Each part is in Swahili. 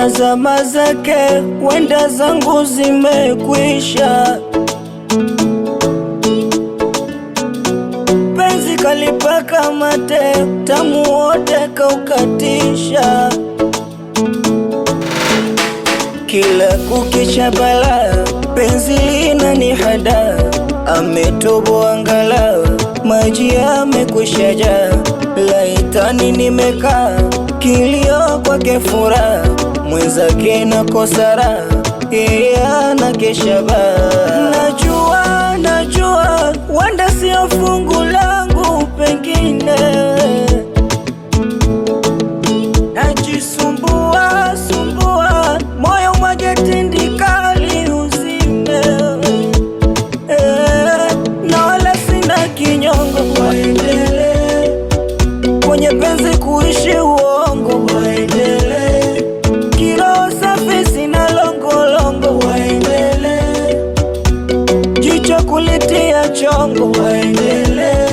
na zama zake, wenda zangu zimekwisha. Penzi kalipaka mate, tamu wote kaukatisha. Kila kukicha bala, penzi linanihada. Ametoboa angala, maji yamekwisha jaa. Laitani nimekaa, kilio kwake furaha. Mwenzake na kosara, yeye anakesha baa. Najua, wenda sio fungu langu pengine. Najisumbua, moyo mwage tindikali uzime. Na wala sina kinyongo, waendelee kwenye penzi kuishi uongo, waendelee kiroho safi sina longolongo, waendelee jicho kulitia chongo, waendelee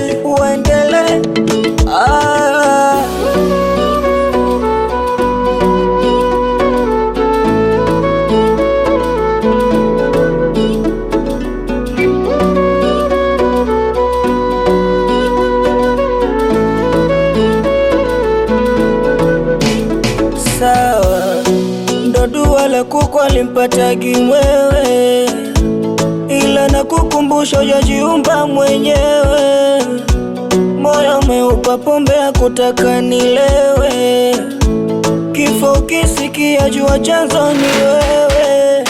sawa. Ndo dua la kuku alimpatagi mwewe, ila na kukumbusha hujajiumba mwenyewe. Moyo umeupa pombe ya kutaka nilewe. Kifo ukisikia jua chanzo ni wewe.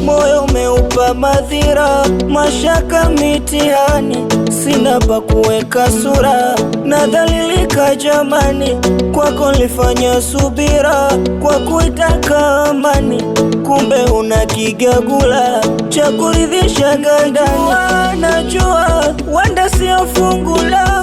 Moyo umeupa madhira, mashaka mitihani. Sina pa kuweka sura, nadhalilika jamani. Kwako nilifanya subira, kwa kuitaka amani. Kumbe una kigagula, cha kuridhisha gandani. Najua, wenda sio fungu langu.